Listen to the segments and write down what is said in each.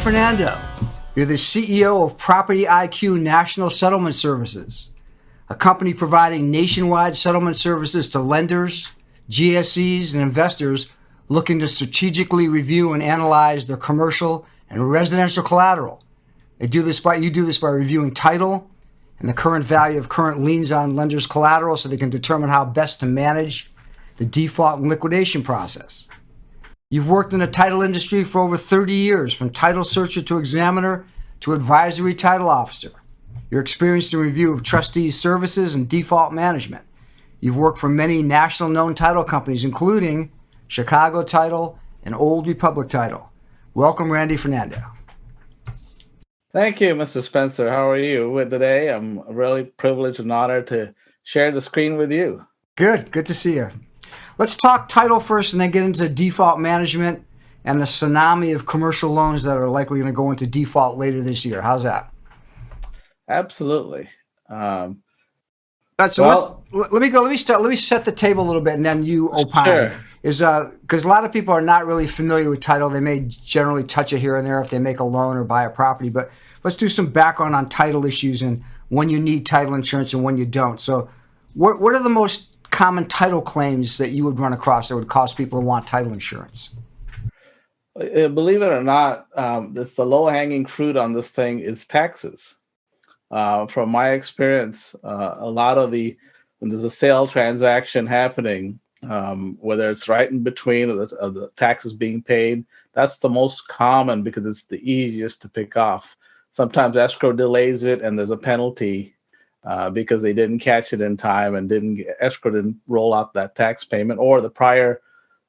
Fernando. You're the CEO of PIQ National Settlement Services, a company providing nationwide settlement services to lenders, GSEs, and investors looking to strategically review and analyze their commercial and residential collateral. You do this by reviewing title and the current value of current liens on lenders' collateral so they can determine how best to manage the default and liquidation process. You've worked in the title industry for over 30 years, from title searcher to examiner to advisory title officer. You're experienced in review of trustees' services and default management. You've worked for many national known title companies, including Chicago Title and Old Republic Title. Welcome, Randy Fernando. Thank you, Mr. Spencer. How are you today? I'm really privileged and honored to share the screen with you. Good to see you. Let's talk title first and then get into default management and the tsunami of commercial loans that are likely going to go into default later this year. How's that? Absolutely. Let me set the table a little bit and then you opine. Sure. Because a lot of people are not really familiar with title. They may generally touch it here and there if they make a loan or buy a property, but let's do some background on title issues and when you need title insurance and when you don't. So what are the most common title claims that you would run across that would cause people to want title insurance? Believe it or not, it's the low-hanging fruit on this thing is taxes. From my experience, a lot of when there's a sale transaction happening, whether it's right in between of the taxes being paid, that's the most common because it's the easiest to pick off. Sometimes escrow delays it and there's a penalty because they didn't catch it in time and escrow didn't roll out that tax payment, or the prior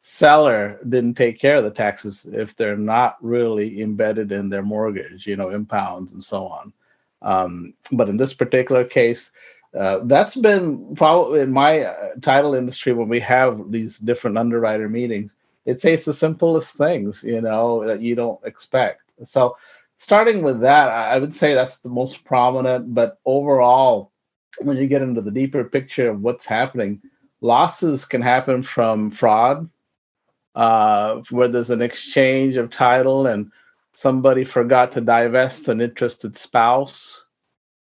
seller didn't take care of the taxes if they're not really embedded in their mortgage, impounds and so on. But in this particular case, that's been probably in my title industry when we have these different underwriter meetings. It's the simplest things, that you don't expect. So starting with that, I would say that's the most prominent, but overall, when you get into the deeper picture of what's happening, losses can happen from fraud, where there's an exchange of title and somebody forgot to divest an interested spouse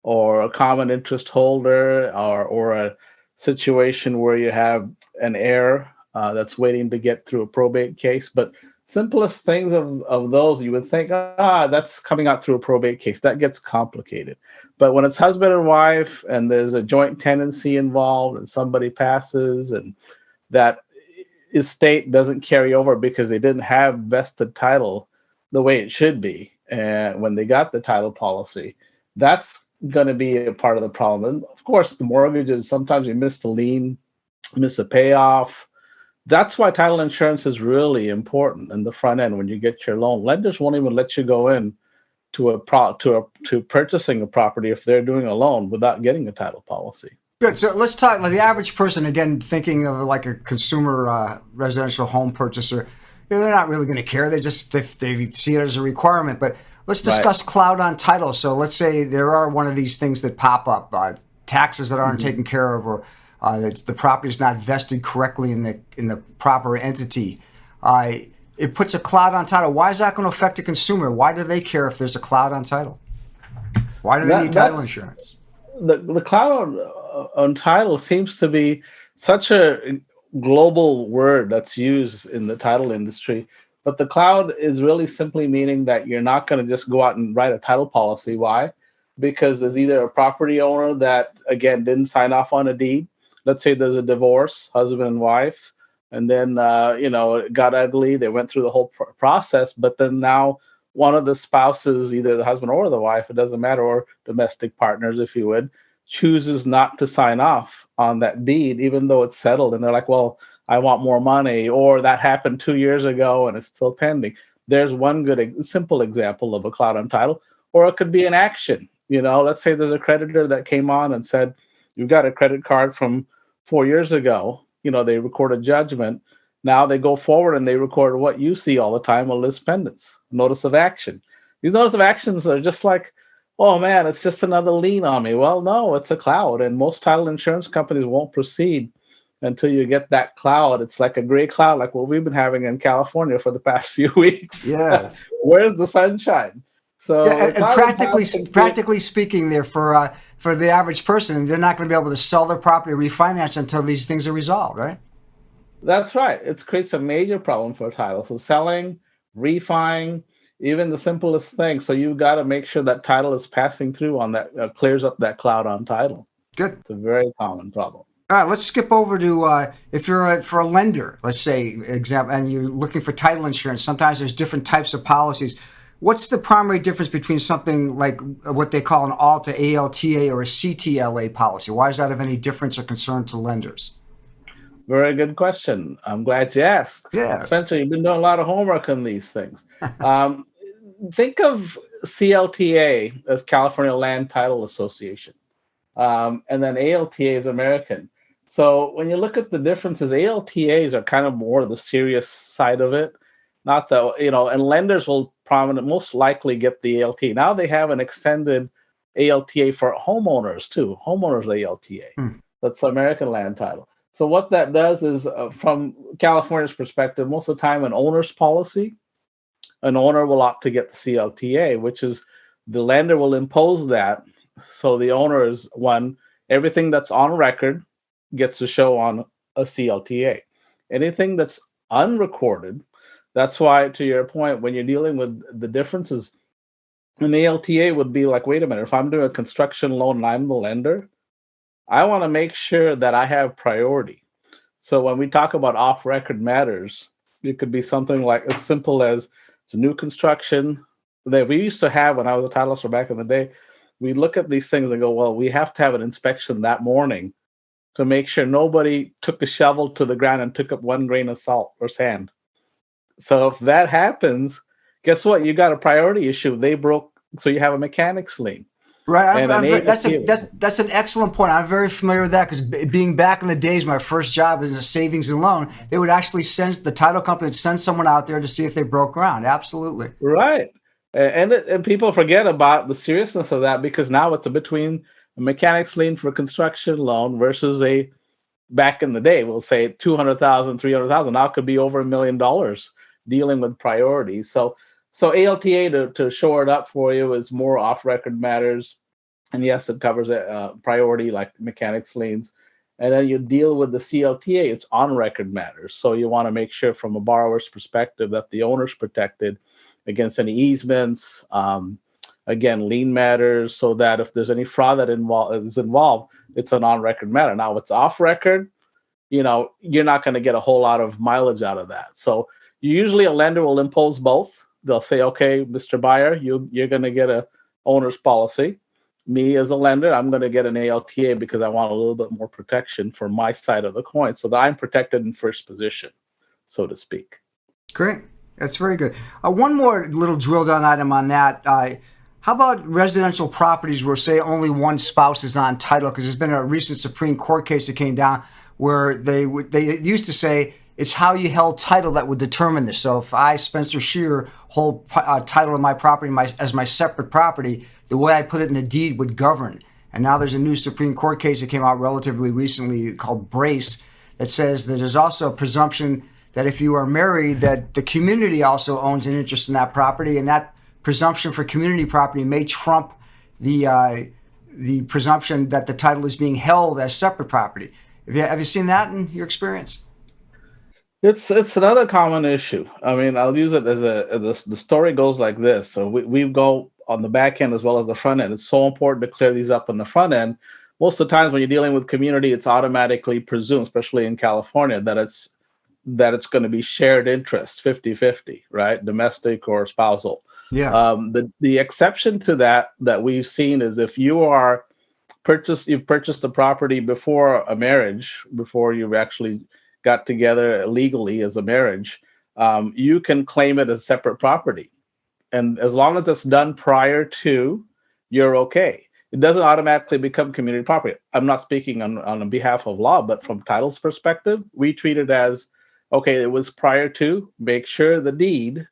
or a common interest holder, or a situation where you have an heir that's waiting to get through a probate case. But simplest things of those, you would think, that's coming out through a probate case. That gets complicated. But when it's husband and wife and there's a joint tenancy involved and somebody passes and that estate doesn't carry over because they didn't have vested title the way it should be, and when they got the title policy, that's going to be a part of the problem. And of course, the mortgages, sometimes you miss the lien, miss a payoff. That's why title insurance is really important in the front end when you get your loan. Lenders won't even let you go in to purchasing a property if they're doing a loan without getting a title policy. Good. So let's talk like the average person, again, thinking of like a consumer residential home purchaser. They're not really going to care. They see it as a requirement. But let's discuss cloud on title. So let's say there are one of these things that pop up, taxes that aren't taken care of, or the property is not vested correctly in the proper entity. It puts a cloud on title. Why is that going to affect a consumer? Why do they care if there's a cloud on title? Why do they need title insurance? The cloud on title seems to be such a global word that's used in the title industry, but the cloud is really simply meaning that you're not going to just go out and write a title policy. Why? Because there's either a property owner that, again, didn't sign off on a deed. Let's say there's a divorce, husband and wife, and then, it got ugly. They went through the whole process, but then now one of the spouses, either the husband or the wife, it doesn't matter, or domestic partners, if you would, chooses not to sign off on that deed, even though it's settled. And they're like, well, I want more money, or that happened 2 years ago and it's still pending. There's one good, simple example of a cloud on title. Or it could be an action. Let's say there's a creditor that came on and said, you've got a credit card from 4 years ago. They record a judgment. Now they go forward and they record what you see all the time, a lis pendens, notice of action. These notice of actions are just like, oh man, it's just another lien on me. Well, no, it's a cloud, and most title insurance companies won't proceed until you get that cloud. It's like a gray cloud, like what we've been having in California for the past few weeks. Yes. Where's the sunshine? Yeah, So the and cloud practically path can create. practically speaking, there for the average person, they're not going to be able to sell their property or refinance until these things are resolved, right? That's right. It creates a major problem for title. So selling, refining, even the simplest thing. So you got to make sure that title is passing through on that, clears up that cloud on title. Good. It's a very common problem. All right, let's skip over to if you're for a lender, let's say, example, and you're looking for title insurance. Sometimes there's different types of policies. What's the primary difference between something like what they call an ALTA, ALTA, or a CTLA policy? Why is that of any difference or concern to lenders? Very good question. I'm glad you asked. Yes. Spencer, you've been doing a lot of homework on these things. Um, think of CLTA as California Land Title Association, and then ALTA is American. So when you look at the differences, ALTAs are kind of more the serious side of it, not the, and lenders will most likely get the ALTA. Now they have an extended ALTA for homeowners too, homeowners ALTA. That's American Land Title. So what that does is, from California's perspective, most of the time an owner's policy, an owner will opt to get the CLTA, which is the lender will impose that. So the owner is everything that's on record gets to show on a CLTA. Anything that's unrecorded, that's why, to your point, when you're dealing with the differences, an ALTA would be like, wait a minute, if I'm doing a construction loan and I'm the lender, I want to make sure that I have priority. So when we talk about off-record matters, it could be something like as simple as it's a new construction that we used to have when I was a title officer back in the day. We look at these things and go, well, we have to have an inspection that morning to make sure nobody took a shovel to the ground and took up 1 grain of salt or sand. So if that happens, guess what? You got a priority issue. They broke, so you have a mechanics lien. Right, that's an excellent point. I'm very familiar with that because being back in the days, my first job was in a savings and loan. They would actually the title company would send someone out there to see if they broke ground. Absolutely. Right, and people forget about the seriousness of that because now it's between a mechanics lien for a construction loan versus back in the day, we'll say 200,000, 300,000. Now it could be over $1 million dealing with priorities. So ALTA, to shore it up for you, is more off-record matters. And yes, it covers priority like mechanics liens. And then you deal with the CLTA, it's on-record matters. So you want to make sure from a borrower's perspective that the owner's protected against any easements, again, lien matters, so that if there's any fraud that is involved, it's an on-record matter. Now, it's off-record, you're not going to get a whole lot of mileage out of that. So usually a lender will impose both. They'll say, okay, Mr. Buyer, you're going to get a owner's policy. Me as a lender, I'm going to get an ALTA because I want a little bit more protection for my side of the coin so that I'm protected in first position, so to speak. Great. That's very good. One more little drill down item on that. How about residential properties where, say, only one spouse is on title? Because there's been a recent Supreme Court case that came down where they used to say it's how you held title that would determine this. So if I, Spencer Scheer, hold title of my property as my separate property, the way I put it in the deed would govern. And now there's a new Supreme Court case that came out relatively recently called Brace that says that there's also a presumption that if you are married, that the community also owns an interest in that property, and that presumption for community property may trump the presumption that the title is being held as separate property. Have you seen that in your experience? It's another common issue. I mean, I'll use it as the story goes like this. So we go on the back end as well as the front end. It's so important to clear these up on the front end. Most of the times when you're dealing with community, it's automatically presumed, especially in California, that it's going to be shared interest, 50-50, right? Domestic or spousal. Yeah. The exception to that we've seen is if you've purchased the property before a marriage, before you've actually got together legally as a marriage, you can claim it as separate property. And as long as it's done prior to, you're okay. It doesn't automatically become community property. I'm not speaking on behalf of law, but from title's perspective, we treat it as, okay, it was prior to, make sure the deed,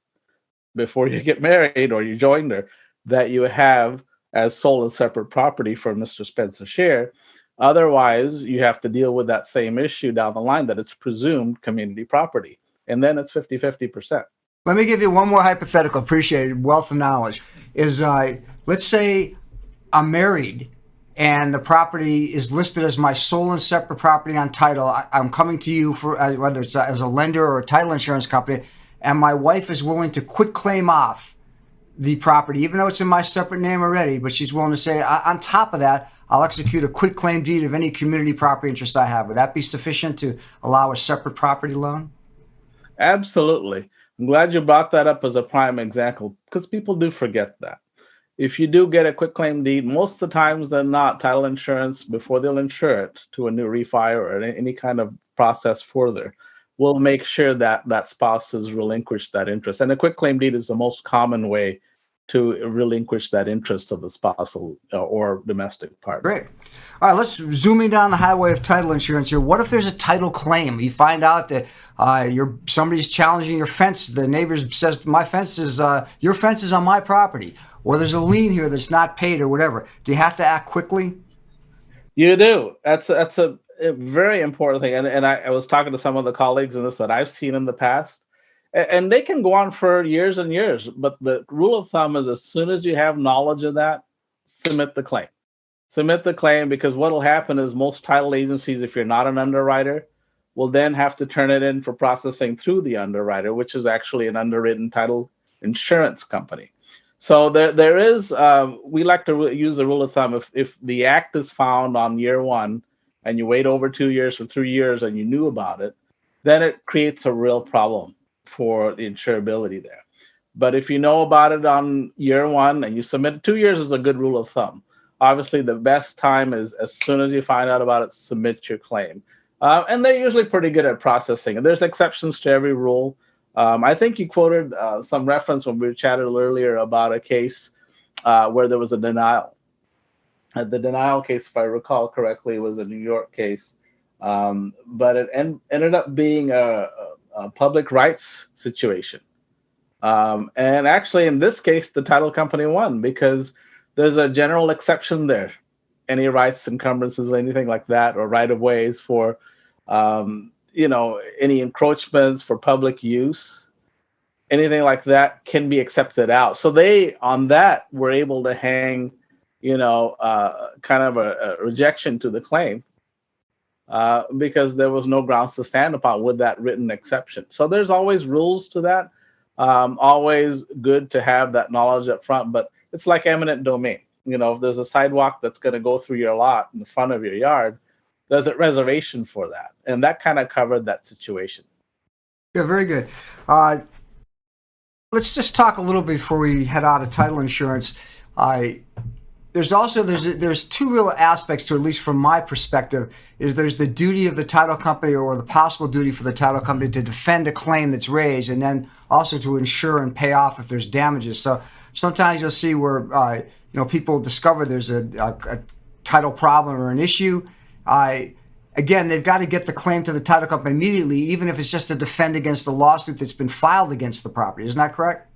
before you get married or you join her, that you have as sole and separate property for Mr. Spencer Scheer. Otherwise, you have to deal with that same issue down the line that it's presumed community property. And then it's 50-50%. Let me give you one more hypothetical. Appreciated wealth of knowledge. Is let's say I'm married and the property is listed as my sole and separate property on title. I'm coming to you for whether it's as a lender or a title insurance company, and my wife is willing to quit claim off the property, even though it's in my separate name already, but she's willing to say, on top of that, I'll execute a quit claim deed of any community property interest I have. Would that be sufficient to allow a separate property loan? Absolutely. I'm glad you brought that up as a prime example, because people do forget that. If you do get a quit claim deed, most of the times than not, title insurance, before they'll insure it to a new refi or any kind of process further, will make sure that that spouse has relinquished that interest. And a quit claim deed is the most common way to relinquish that interest of the spousal or domestic partner. Great. All right, let's zoom in down the highway of title insurance here. What if there's a title claim? You find out that somebody's challenging your fence. The neighbor says, "My fence is your fence is on my property," or there's a lien here that's not paid, or whatever. Do you have to act quickly? You do. That's a very important thing. And I was talking to some of the colleagues in this that I've seen in the past. And they can go on for years and years, but the rule of thumb is as soon as you have knowledge of that, submit the claim. Submit the claim, because what will happen is most title agencies, if you're not an underwriter, will then have to turn it in for processing through the underwriter, which is actually an underwritten title insurance company. So there is, we like to use the rule of thumb, if the act is found on year one and you wait over 2 years or 3 years and you knew about it, then it creates a real problem for the insurability there. But if you know about it on year one and you submit, 2 years is a good rule of thumb. Obviously, the best time is as soon as you find out about it, submit your claim. And they're usually pretty good at processing. And there's exceptions to every rule. I think you quoted some reference when we chatted earlier about a case where there was a denial. The denial case, if I recall correctly, was a New York case. But it ended up being a public rights situation. And actually, in this case, the title company won because there's a general exception there. Any rights, encumbrances, anything like that, or right-of-ways for, any encroachments for public use, anything like that can be accepted out. So they, on that, were able to hang, kind of a rejection to the claim. Because there was no grounds to stand upon with that written exception. So there's always rules to that. Always good to have that knowledge up front, but it's like eminent domain. If there's a sidewalk that's going to go through your lot in the front of your yard, there's a reservation for that. And that kind of covered that situation. Yeah, very good. Let's just talk a little bit before we head out of title insurance. There's two real aspects to it, at least from my perspective. There's the duty of the title company, or the possible duty for the title company, to defend a claim that's raised, and then also to insure and pay off if there's damages. So sometimes you'll see where people discover there's a title problem or an issue. Again, they've got to get the claim to the title company immediately, even if it's just to defend against the lawsuit that's been filed against the property. Isn't that correct?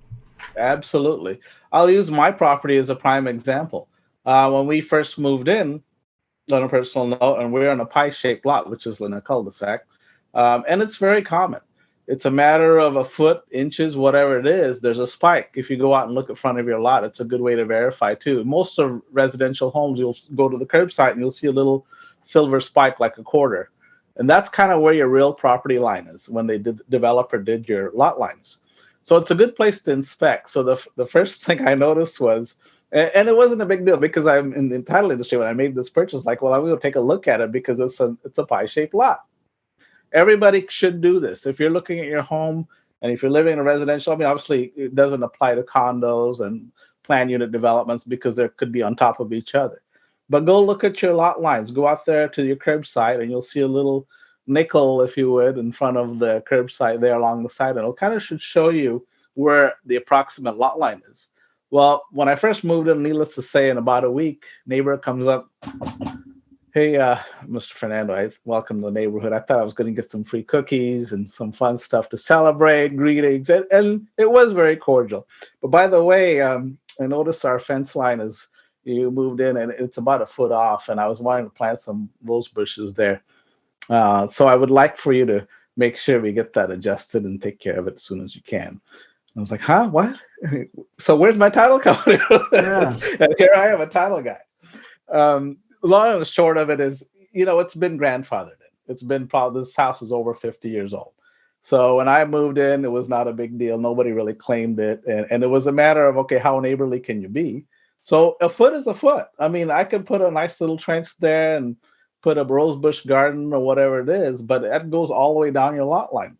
Absolutely. I'll use my property as a prime example. When we first moved in, on a personal note, and we're on a pie-shaped lot, which is in a cul-de-sac, and it's very common. It's a matter of a foot, inches, whatever it is. There's a spike. If you go out and look in front of your lot, it's a good way to verify too. Most of residential homes, you'll go to the curbside and you'll see a little silver spike like a quarter, and that's kind of where your real property line is when the developer did your lot lines. So it's a good place to inspect. So the first thing I noticed was, and it wasn't a big deal because I'm in the title industry when I made this purchase, I'm going to take a look at it because it's a pie-shaped lot. Everybody should do this. If you're looking at your home and if you're living in a residential, obviously it doesn't apply to condos and planned unit developments because they could be on top of each other. But go look at your lot lines. Go out there to your curbside and you'll see a little nickel, if you would, in front of the curbside there along the side. And it'll kind of should show you where the approximate lot line is. Well, when I first moved in, needless to say, in about a week, neighbor comes up. Hey, Mr. Fernando, I welcome the neighborhood. I thought I was going to get some free cookies and some fun stuff to celebrate, greetings, and it was very cordial. But by the way, I noticed our fence line is, You moved in, and it's about a foot off, and I was wanting to plant some rose bushes there. So I would like for you to make sure we get that adjusted and take care of it as soon as you can." I was like, "Huh? What?" So where's my title company? Yes. And here I am, a title guy. Long and the short of it is, it's been grandfathered in. It's been probably, this house is over 50 years old. So when I moved in, it was not a big deal. Nobody really claimed it. And it was a matter of, okay, how neighborly can you be? So a foot is a foot. I mean, I could put a nice little trench there and put a rosebush garden or whatever it is, but that goes all the way down your lot line.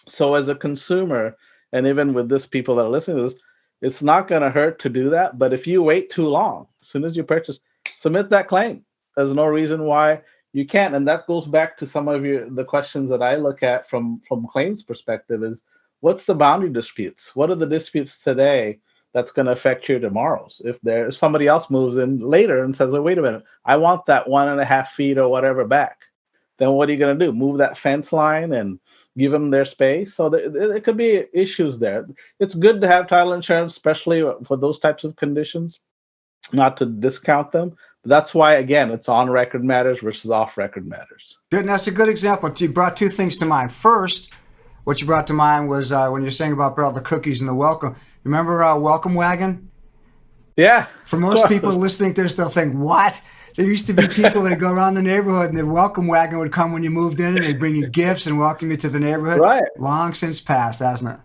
So as a consumer, and even with this people that are listening to this, it's not going to hurt to do that. But if you wait too long, as soon as you purchase, submit that claim. There's no reason why you can't. And that goes back to some of the questions that I look at from claims perspective is, what's the boundary disputes? What are the disputes today that's going to affect your tomorrows? If there's somebody else moves in later and says, "Oh, wait a minute, I want that 1.5 feet or whatever back," then what are you going to do? Move that fence line and give them their space? So there could be issues there. It's good to have title insurance, especially for those types of conditions, not to discount them. But that's why, again, it's on record matters versus off record matters. Good. And that's a good example. You brought two things to mind. First, what you brought to mind was when you're saying about all the cookies and the welcome. Remember Welcome Wagon? Yeah. For most people listening to this, they'll think, what? There used to be people that go around the neighborhood and the welcome wagon would come when you moved in and they'd bring you gifts and welcome you to the neighborhood. Right. Long since passed, hasn't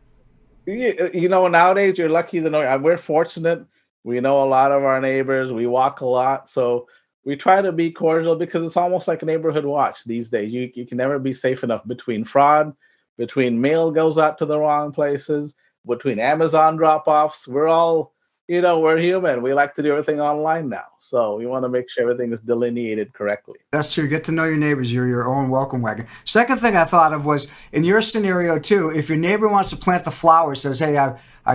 it? Nowadays you're lucky to know. We're fortunate. We know a lot of our neighbors. We walk a lot. So we try to be cordial because it's almost like a neighborhood watch these days. You can never be safe enough between fraud, between mail goes out to the wrong places, between Amazon drop-offs. We're all, we're human. We like to do everything online now. So we want to make sure everything is delineated correctly. That's true. Get to know your neighbors. You're your own welcome wagon. Second thing I thought of was, in your scenario too, if your neighbor wants to plant the flowers, says, "Hey,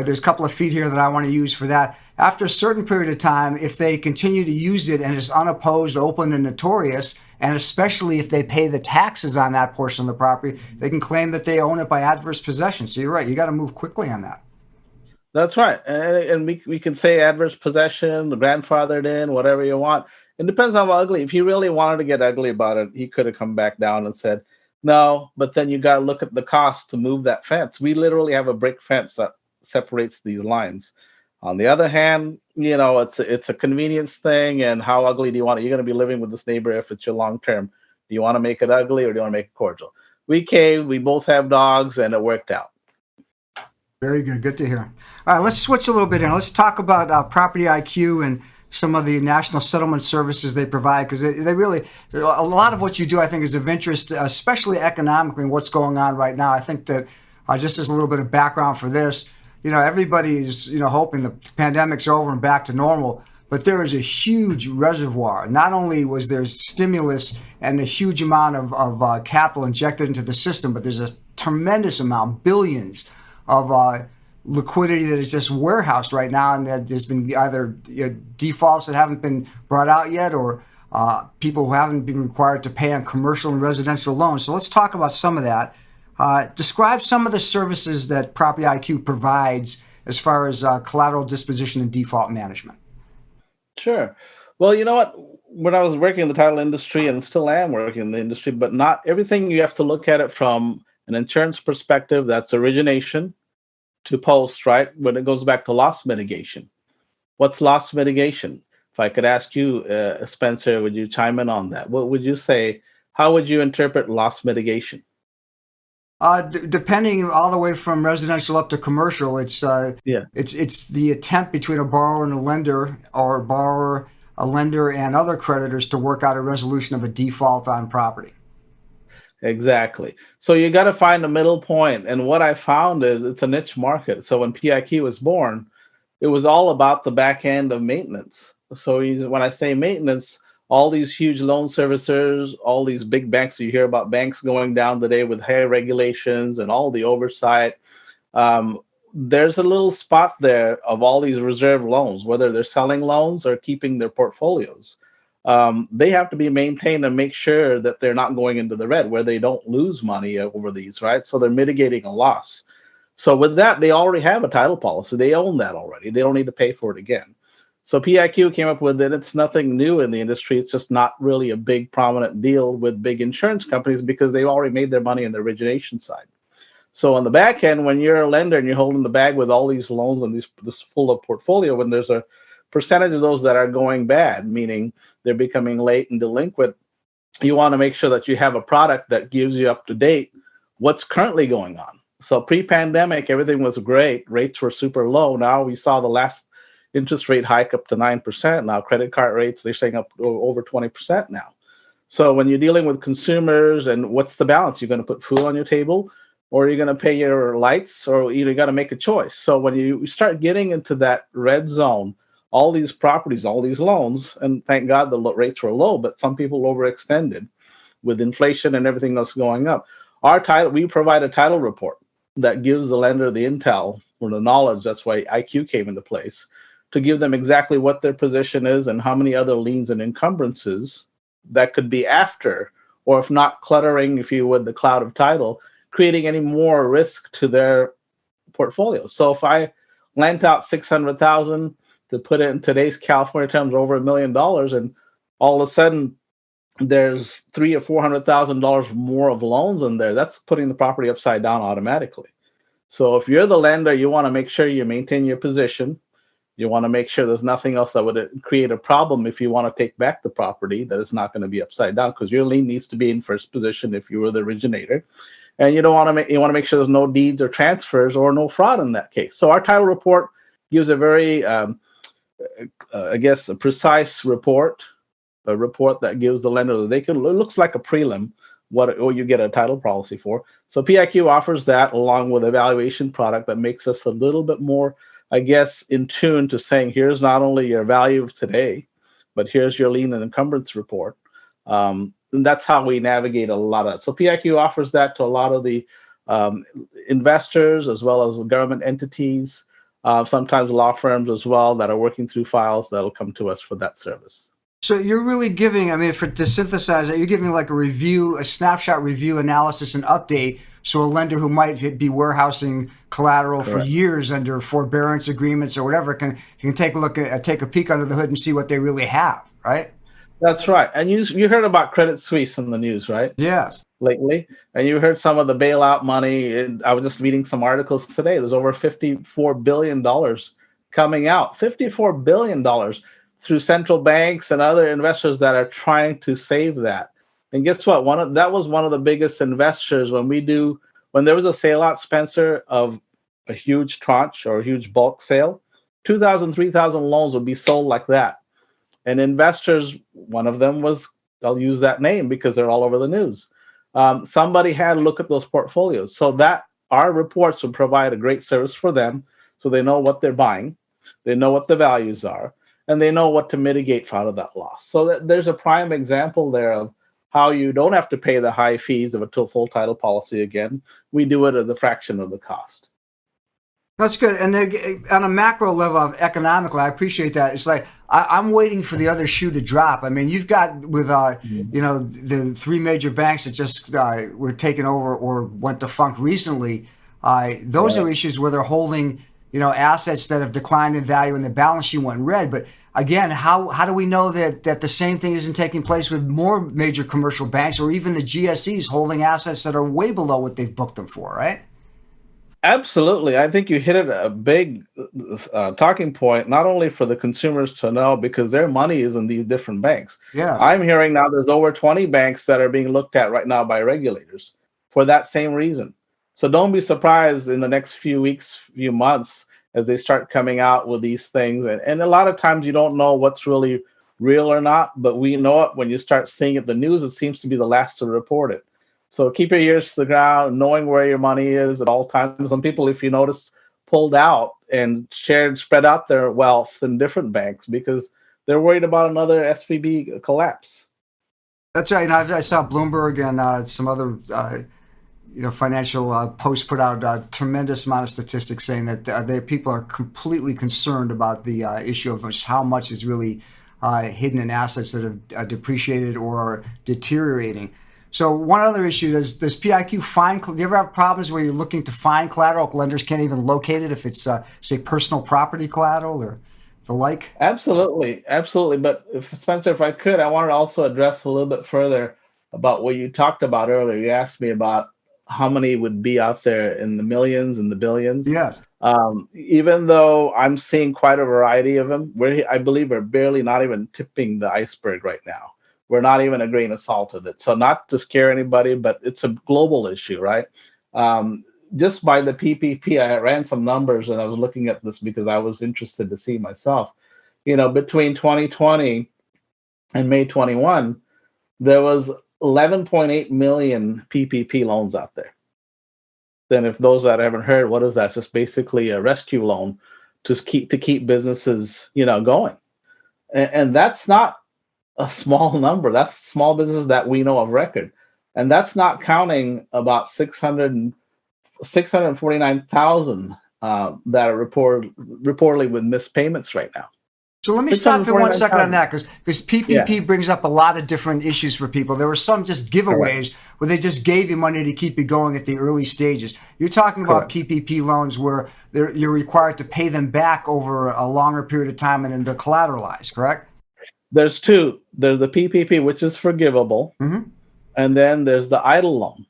there's a couple of feet here that I want to use for that." After a certain period of time, if they continue to use it and it's unopposed, open, and notorious, and especially if they pay the taxes on that portion of the property, they can claim that they own it by adverse possession. So you're right. You got to move quickly on that. That's right. And we can say adverse possession, grandfathered in, whatever you want. It depends on how ugly. If he really wanted to get ugly about it, he could have come back down and said, "No," but then you got to look at the cost to move that fence. We literally have a brick fence that separates these lines. On the other hand, it's a convenience thing. And how ugly do you want it? You're going to be living with this neighbor if it's your long term. Do you want to make it ugly or do you want to make it cordial? We caved. We both have dogs, and it worked out. Very good. Good to hear. All right, let's switch a little bit here. Let's talk about Property IQ and some of the national settlement services they provide, because they really, a lot of what you do, I think, is of interest, especially economically, what's going on right now. I think that just as a little bit of background for this, everybody's, hoping the pandemic's over and back to normal, but there is a huge reservoir. Not only was there stimulus and a huge amount of capital injected into the system, but there's a tremendous amount, billions of liquidity that is just warehoused right now, and that there's been either defaults that haven't been brought out yet, or people who haven't been required to pay on commercial and residential loans. So let's talk about some of that. Describe some of the services that Property IQ provides as far as collateral disposition and default management. Sure. Well, you know what? When I was working in the title industry, and still am working in the industry, but not everything, you have to look at it from an insurance perspective. That's origination to post, right? When it goes back to loss mitigation. What's loss mitigation? If I could ask you, Spencer, would you chime in on that? What would you say? How would you interpret loss mitigation? Depending all the way from residential up to commercial, it's the attempt between a borrower and a lender, or a borrower, a lender, and other creditors to work out a resolution of a default on property. Exactly. So you got to find a middle point. And what I found is it's a niche market. So when PIQ was born, it was all about the back end of maintenance. So when I say maintenance, all these huge loan servicers, all these big banks, you hear about banks going down today with higher regulations and all the oversight. There's a little spot there of all these reserve loans, whether they're selling loans or keeping their portfolios. They have to be maintained and make sure that they're not going into the red, where they don't lose money over these, right? So they're mitigating a loss. So with that, they already have a title policy. They own that already. They don't need to pay for it again. So PIQ came up with it. It's nothing new in the industry. It's just not really a big prominent deal with big insurance companies because they've already made their money on the origination side. So on the back end, when you're a lender and you're holding the bag with all these loans and this full of portfolio, when there's a percentage of those that are going bad, meaning they're becoming late and delinquent, you want to make sure that you have a product that gives you up to date what's currently going on. So pre-pandemic, everything was great. Rates were super low. Now we saw the last interest rate hike up to 9%. Now credit card rates, they're saying up over 20% now. So when you're dealing with consumers and what's the balance? You're going to put food on your table, or you're going to pay your lights, or you got to make a choice. So when you start getting into that red zone, all these properties, all these loans, and thank God the rates were low, but some people overextended with inflation and everything else going up. We provide a title report that gives the lender the intel or the knowledge. That's why IQ came into place, to give them exactly what their position is and how many other liens and encumbrances that could be after, or if not cluttering, if you would, the cloud of title, creating any more risk to their portfolio. So if I lent out $600,000 to put it in today's California terms over $1 million, and all of a sudden there's $300,000 or $400,000 more of loans in there, that's putting the property upside down automatically. So if you're the lender, you want to make sure you maintain your position. You want to make sure there's nothing else that would create a problem if you want to take back the property, that it's not going to be upside down, because your lien needs to be in first position if you were the originator. And you want to make sure there's no deeds or transfers or no fraud in that case. So our title report gives a very, a precise report, a report that gives the lender that it looks like a prelim, what you get a title policy for. So PIQ offers that along with a valuation product that makes us a little bit more, in tune to saying, here's not only your value of today, but here's your lien and encumbrance report. And that's how we navigate a lot of it. So PIQ offers that to a lot of the investors, as well as government entities, sometimes law firms as well, that are working through files that'll come to us for that service. So you're really giving, to synthesize it, you're giving like a snapshot review, analysis, and update. So a lender who might be warehousing collateral for years under forbearance agreements or whatever can take a peek under the hood and see what they really have, right? That's right. And you heard about Credit Suisse in the news, right? Yes. Lately. And you heard some of the bailout money. And I was just reading some articles today. There's over $54 billion coming out. $54 billion through central banks and other investors that are trying to save that. And guess what? That was one of the biggest investors when there was a sale out, Spencer, of a huge tranche or a huge bulk sale, 2,000, 3,000 loans would be sold like that. And investors, one of them was, I'll use that name because they're all over the news. Somebody had a look at those portfolios. So that our reports would provide a great service for them, so they know what they're buying, they know what the values are, and they know what to mitigate out of that loss. So there's a prime example there of how you don't have to pay the high fees of a full title policy again. We do it at the fraction of the cost. That's good. And on a macro level of economically, I appreciate that. It's like I'm waiting for the other shoe to drop. You've got with the three major banks that just were taken over or went defunct recently. Those are issues where they're holding assets that have declined in value and the balance sheet went red. But again, how do we know that the same thing isn't taking place with more major commercial banks or even the GSEs holding assets that are way below what they've booked them for, right? Absolutely. I think you hit it a big talking point, not only for the consumers to know, because their money is in these different banks. Yes. I'm hearing now there's over 20 banks that are being looked at right now by regulators for that same reason. So don't be surprised in the next few weeks, few months, as they start coming out with these things. And a lot of times you don't know what's really real or not, but we know it when you start seeing it. The news, it seems to be the last to report it. So keep your ears to the ground, knowing where your money is at all times. Some people, if you notice, pulled out and spread out their wealth in different banks because they're worried about another SVB collapse. That's right. And I saw Bloomberg and some other financial posts put out a tremendous amount of statistics saying that people are completely concerned about the issue of how much is really hidden in assets that have depreciated or are deteriorating. So one other issue, does PIQ find, do you ever have problems where you're looking to find collateral, lenders can't even locate it if it's, say, personal property collateral? Or the like? Absolutely, absolutely. But Spencer, if I could, I wanted to also address a little bit further about what you talked about earlier. You asked me about how many would be out there in the millions and the billions. Yes. Even though I'm seeing quite a variety of them, I believe we're barely not even tipping the iceberg right now. We're not even a grain of salt of it. So not to scare anybody, but it's a global issue, right? Um, just by the PPP, I ran some numbers and I was looking at this because I was interested to see myself. Between 2020 and May 21, there was 11.8 million PPP loans out there. Then, if those that haven't heard, what is that? It's just basically a rescue loan to keep businesses, going. And that's not a small number. That's small businesses that we know of record, and that's not counting about 649,000 that are reportedly with missed payments right now. So let me stop for 1 second on 649,000. that because PPP Yeah, brings up a lot of different issues for people. There were some just correct, giveaways where they just gave you money to keep you going at the early stages. You're talking about correct. PPP loans where you're required to pay them back over a longer period of time and then they're collateralized, correct? There's two. There's the PPP, which is forgivable, Mm-hmm. and then there's the idle loan,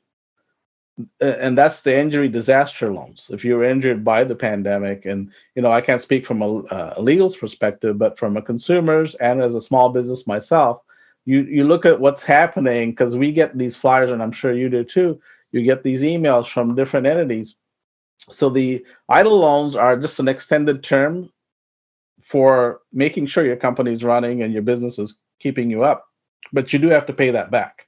and that's the injury disaster loans. If you were injured by the pandemic, and I can't speak from a legal perspective, but from a consumer's and as a small business myself, you look at what's happening because we get these flyers, and I'm sure you do too. You get these emails from different entities. So the idle loans are just an extended term for making sure your company's running and your business is keeping you up, but you do have to pay that back.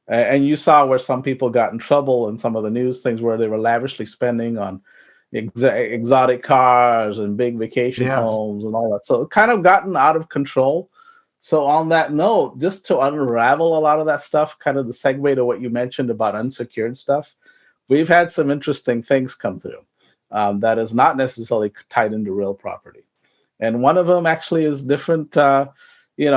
And you saw where some people got in trouble in some of the news things where they were lavishly spending on exotic cars and big vacation Yes. homes and all that. So it kind of gotten out of control. So on that note, just to unravel a lot of that stuff, kind of the segue to what you mentioned about unsecured stuff, we've had some interesting things come through that is not necessarily tied into real property. And one of them actually is different,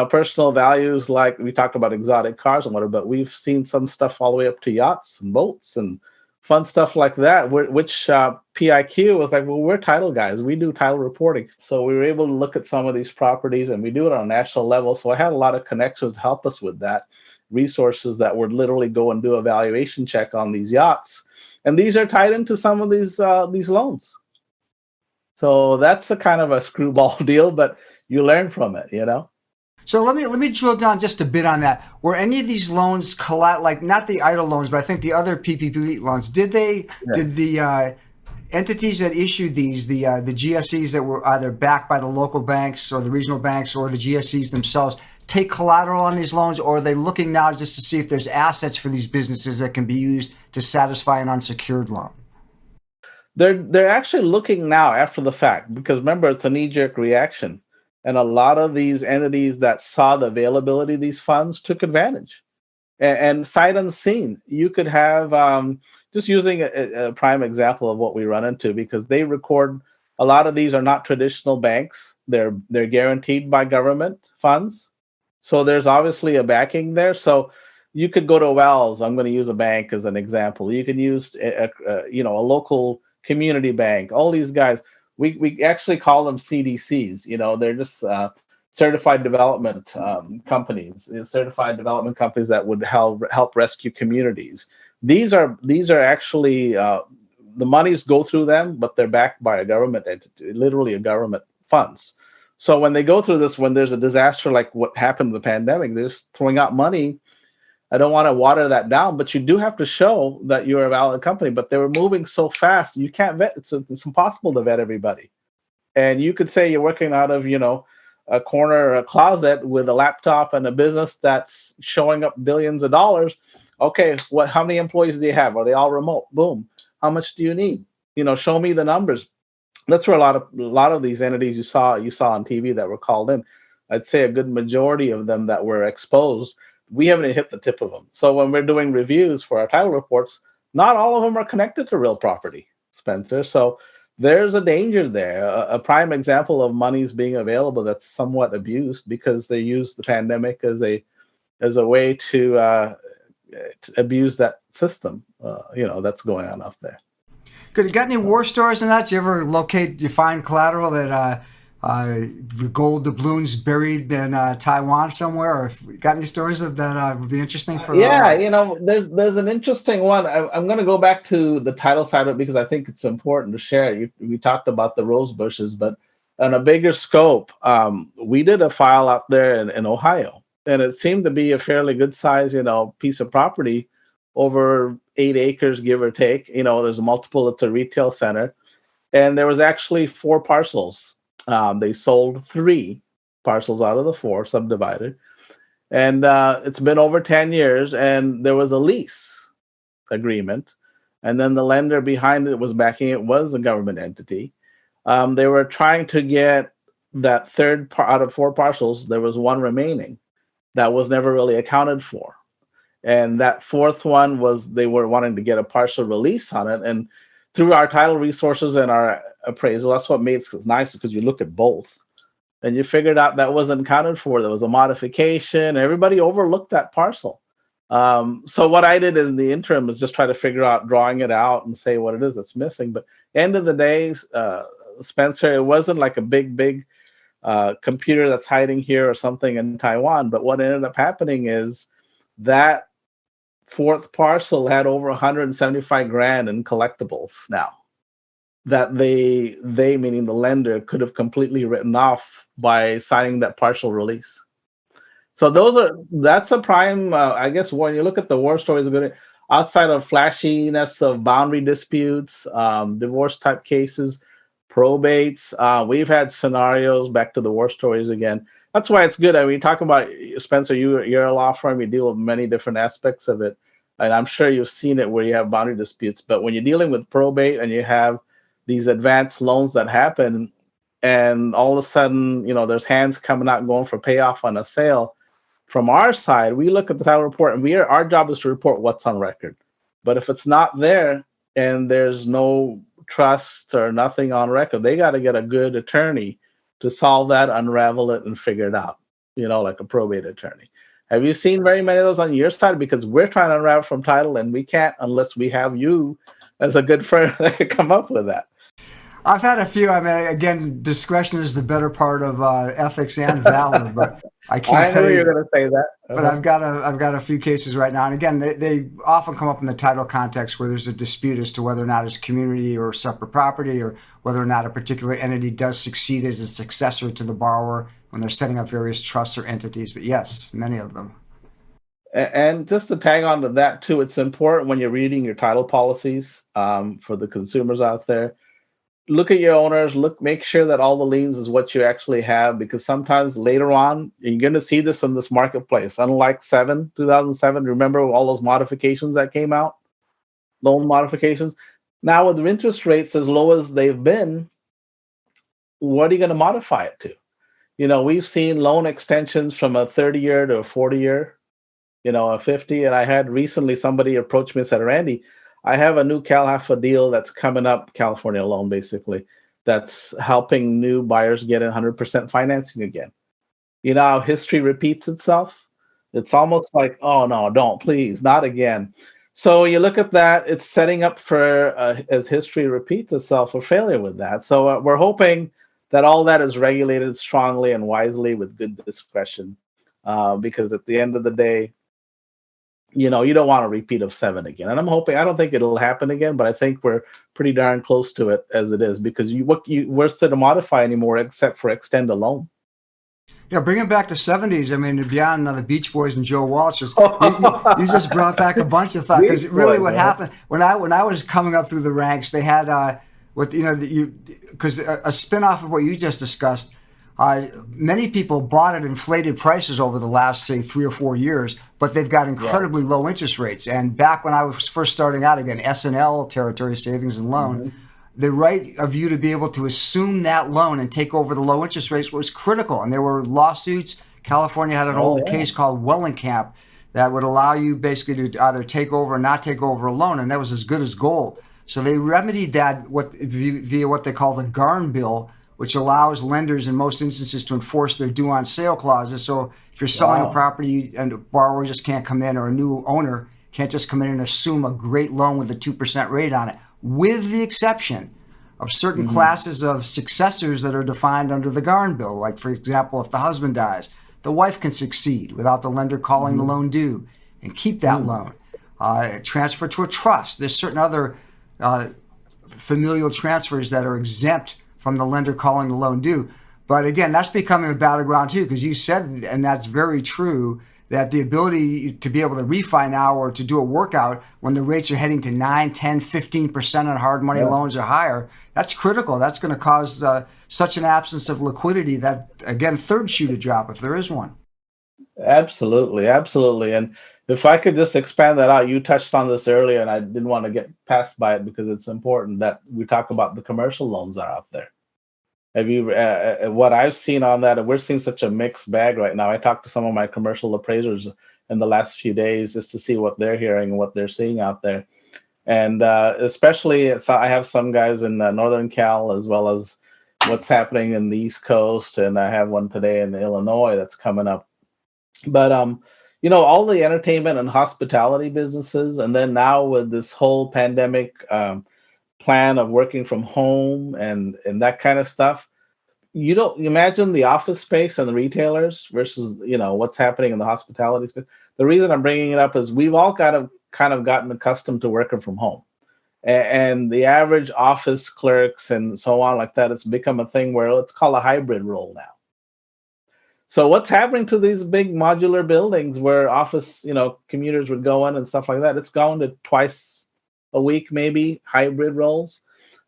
personal values. Like we talked about exotic cars and whatever, but we've seen some stuff all the way up to yachts and boats and fun stuff like that. Which PIQ was like, well, we're title guys. We do title reporting, so we were able to look at some of these properties, and we do it on a national level. So I had a lot of connections to help us with that, resources that would literally go and do a valuation check on these yachts, and these are tied into some of these loans. So that's a kind of a screwball deal, but you learn from it. So let me drill down just a bit on that. Were any of these loans like not the idle loans, but I think the other PPP loans? Did Yeah. the entities that issued these, the GSEs that were either backed by the local banks or the regional banks or the GSEs themselves, take collateral on these loans, or are they looking now just to see if there's assets for these businesses that can be used to satisfy an unsecured loan? They're actually looking now after the fact because remember it's a knee-jerk reaction, and a lot of these entities that saw the availability of these funds took advantage. And sight unseen, you could have just using a prime example of what we run into because they record a lot of these are not traditional banks. They're guaranteed by government funds, so there's obviously a backing there. So you could go to Wells. I'm going to use a bank as an example. You can use a local community bank. All these guys, we actually call them CDCs. They're just certified development companies, certified development companies that would help rescue communities. These are actually the monies go through them, but they're backed by a government entity, literally a government funds. So when they go through this, when there's a disaster like what happened with the pandemic, they're just throwing out money. I don't want to water that down, but you do have to show that you're a valid company. But they were moving so fast, you can't vet. It's impossible to vet everybody. And you could say you're working out of, a corner or a closet with a laptop and a business that's showing up billions of dollars. Okay, how many employees do you have? Are they all remote? Boom. How much do you need? Show me the numbers. That's where a lot of these entities you saw on TV that were called in. I'd say a good majority of them that were exposed, we haven't hit the tip of them. So when we're doing reviews for our title reports, not all of them are connected to real property, Spencer. So there's a danger there. A prime example of monies being available that's somewhat abused because they use the pandemic as a way to abuse that system. That's going on out there. Good. You got any So war stories on that? Do you ever find collateral that the gold doubloons buried in Taiwan somewhere? Or if you got any stories that would be interesting for? Yeah, there's an interesting one. I'm going to go back to the title side of it because I think it's important to share. We talked about the rose bushes, but on a bigger scope, we did a file out there in Ohio, and it seemed to be a fairly good size, piece of property, over 8 acres, give or take. There's a multiple. It's a retail center, and there was actually 4 parcels. They sold 3 parcels out of the 4, subdivided. And it's been over 10 years, and there was a lease agreement. And then the lender behind it was backing it was a government entity. They were trying to get that third out of 4 parcels. There was 1 remaining that was never really accounted for. And that 4th one was they were wanting to get a partial release on it. And through our title resources and our appraisal, that's what made it nice, because you look at both. And you figured out that wasn't accounted for. There was a modification. Everybody overlooked that parcel. So what I did in the interim is just try to figure out, drawing it out and say what it is that's missing. But end of the day, Spencer, it wasn't like a big computer that's hiding here or something in Taiwan. But what ended up happening is that 4th parcel had over 175 grand in collectibles now, that they meaning the lender could have completely written off by signing that partial release. So that's a prime, I guess, when you look at the war stories, outside of flashiness of boundary disputes, divorce type cases, probates, we've had scenarios, back to the war stories again. That's why it's good. I mean, talk about, Spencer, you're a law firm, you deal with many different aspects of it. And I'm sure you've seen it where you have boundary disputes. But when you're dealing with probate and you have these advanced loans that happen, and all of a sudden, there's hands coming out going for payoff on a sale. From our side, we look at the title report, and our job is to report what's on record. But if it's not there and there's no trust or nothing on record, they got to get a good attorney to solve that, unravel it, and figure it out, like a probate attorney. Have you seen very many of those on your side? Because we're trying to unravel from title, and we can't unless we have you as a good friend that could come up with that. I've had a few. I mean, again, discretion is the better part of ethics and valor, but I can't tell you. You're going to say that. But I've got a few cases right now, and again, they often come up in the title context where there's a dispute as to whether or not it's community or separate property, or whether or not a particular entity does succeed as a successor to the borrower when they're setting up various trusts or entities. But yes, many of them. And just to tag on to that too, it's important when you're reading your title policies, for the consumers out there. Look at your owners, make sure that all the liens is what you actually have, because sometimes later on, you're going to see this in this marketplace. Unlike 2007, remember all those modifications that came out? Loan modifications. Now with the interest rates as low as they've been, what are you going to modify it to? We've seen loan extensions from a 30-year to a 40-year, a 50. And I had recently somebody approach me and said, Randy, I have a new CalHFA deal that's coming up, California loan basically, that's helping new buyers get 100% financing again. How history repeats itself? It's almost like, oh no, don't, please, not again. So you look at that, it's setting up for, as history repeats itself, a failure with that. So we're hoping that all that is regulated strongly and wisely with good discretion, because at the end of the day, you don't want a repeat of 7 again. And I'm hoping, I don't think it'll happen again, but I think we're pretty darn close to it as it is, because we're still to modify anymore except for extend a loan. Yeah, bring it back to 70s. I mean, beyond the Beach Boys and Joe Walsh, you just brought back a bunch of thought. Because really, what happened when I was coming up through the ranks, they had because a spinoff of what you just discussed. Many people bought at inflated prices over the last, say, 3 or 4 years, but they've got incredibly low interest rates. And back when I was first starting out, again, S&L, Territory Savings and Loan, the right of you to be able to assume that loan and take over the low interest rates was critical. And there were lawsuits. California had an old case called Wellenkamp that would allow you basically to either take over or not take over a loan, and that was as good as gold. So they remedied that via what they call the GARN bill, which allows lenders in most instances to enforce their due on sale clauses. So if you're selling a property and a borrower just can't come in, or a new owner can't just come in and assume a great loan with a 2% rate on it, with the exception of certain Mm-hmm. classes of successors that are defined under the Garn Bill. Like, for example, if the husband dies, the wife can succeed without the lender calling the loan due and keep that loan. Transfer to a trust. There's certain other familial transfers that are exempt from the lender calling the loan due. But again, that's becoming a battleground too, because you said, and that's very true, that the ability to be able to refi now or to do a workout when the rates are heading to 9, 10, 15% on hard money loans or higher, that's critical. That's going to cause such an absence of liquidity that, again, third shoe to drop if there is one. Absolutely, absolutely. And if I could just expand that out, you touched on this earlier, and I didn't want to get passed by it because it's important that we talk about the commercial loans that are out there. Have you, what I've seen on that, and we're seeing such a mixed bag right now. I talked to some of my commercial appraisers in the last few days just to see what they're hearing and what they're seeing out there. And especially, so I have some guys in Northern Cal as well as what's happening in the East Coast, and I have one today in Illinois that's coming up. But all the entertainment and hospitality businesses, and then now with this whole pandemic plan of working from home and that kind of stuff, you don't imagine the office space and the retailers versus what's happening in the hospitality space. The reason I'm bringing it up is we've all kind of gotten accustomed to working from home, and the average office clerks and so on like that, it's become a thing where it's called a hybrid role now. So what's happening to these big modular buildings where office, commuters would go in and stuff like that? It's gone to twice a week, maybe hybrid roles.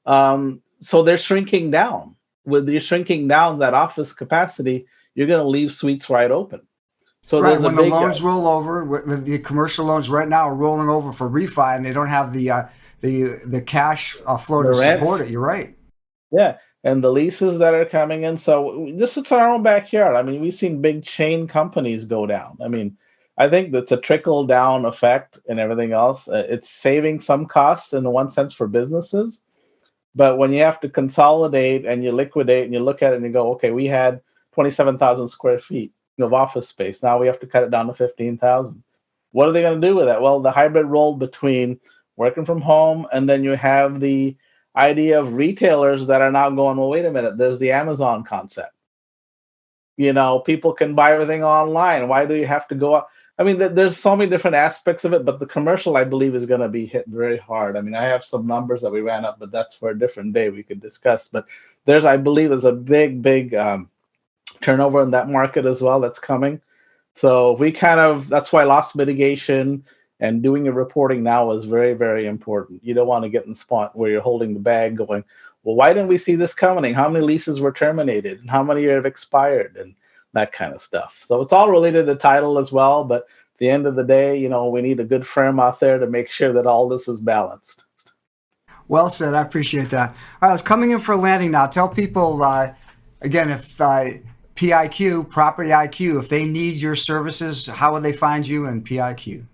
So they're shrinking down. With you shrinking down that office capacity, you're going to leave suites wide open. So right, there's when a the big, loans roll over, the commercial loans right now are rolling over for refi, and they don't have the cash flow to support it. You're right. Yeah. And the leases that are coming in. So this is our own backyard. I mean, we've seen big chain companies go down. I mean, I think that's a trickle down effect and everything else. It's saving some costs in one sense for businesses. But when you have to consolidate and you liquidate and you look at it and you go, okay, we had 27,000 square feet of office space. Now we have to cut it down to 15,000. What are they going to do with that? Well, the hybrid role between working from home and then you have the idea of retailers that are now going, well, wait a minute, there's the Amazon concept. People can buy everything online. Why do you have to go out? I mean, there's so many different aspects of it, but the commercial, I believe, is going to be hit very hard. I mean, I have some numbers that we ran up, but that's for a different day we could discuss. But I believe, there's a big turnover in that market as well that's coming. So that's why loss mitigation and doing your reporting now is very, very important. You don't want to get in the spot where you're holding the bag going, well, why didn't we see this coming? How many leases were terminated? And how many have expired? And that kind of stuff. So it's all related to title as well. But at the end of the day, we need a good firm out there to make sure that all this is balanced. Well said. I appreciate that. All right, it's coming in for a landing now. Tell people, again, if PIQ, Property IQ, if they need your services, how would they find you in PIQ?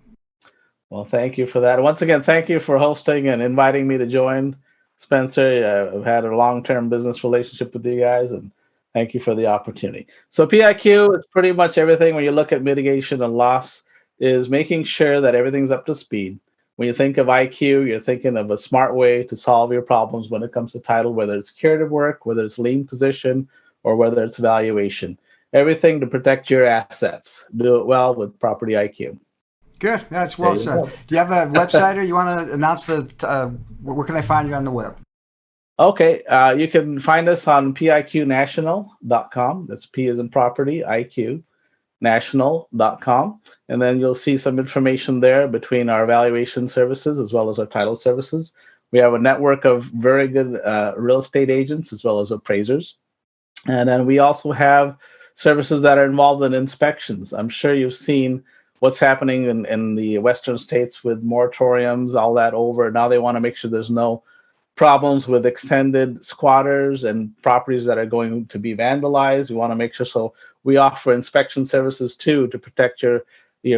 Well, thank you for that. Once again, thank you for hosting and inviting me to join, Spencer. I've had a long-term business relationship with you guys, and thank you for the opportunity. So PIQ is pretty much everything when you look at mitigation and loss, is making sure that everything's up to speed. When you think of IQ, you're thinking of a smart way to solve your problems when it comes to title, whether it's curative work, whether it's lien position, or whether it's valuation. Everything to protect your assets. Do it well with Property IQ. Good. That's well said. Do you have a website, or you want to announce where can I find you on the web? Okay. You can find us on PIQnational.com. That's P as in property, IQ, national.com. And then you'll see some information there between our valuation services as well as our title services. We have a network of very good real estate agents as well as appraisers. And then we also have services that are involved in inspections. I'm sure you've seen what's happening in the Western states with moratoriums, all that over. Now they want to make sure there's no problems with extended squatters and properties that are going to be vandalized. We want to make sure, so we offer inspection services too to protect your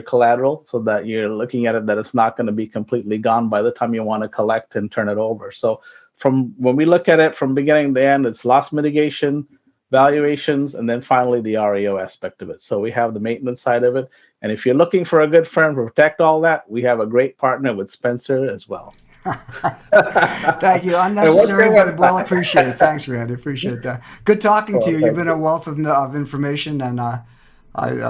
collateral so that you're looking at it that it's not going to be completely gone by the time you want to collect and turn it over. So from when we look at it from beginning to end, it's loss mitigation, valuations, and then finally the REO aspect of it. So we have the maintenance side of it. And if you're looking for a good firm to protect all that, we have a great partner with Spencer as well. Thank you. Unnecessary, but well appreciated. Thanks, Randy. Appreciate that. Good talking to you. You've been a wealth of information, and I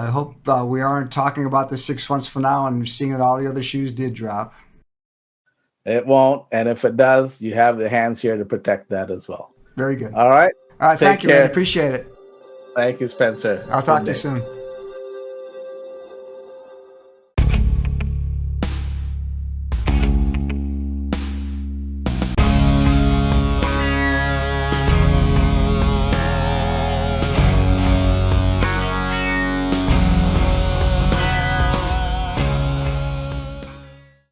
hope we aren't talking about this 6 months from now and seeing that all the other shoes did drop. It won't, and if it does, you have the hands here to protect that as well. Very good. All right. All right. Thank you, Randy. Appreciate it. Thank you, Spencer. I'll talk to you soon.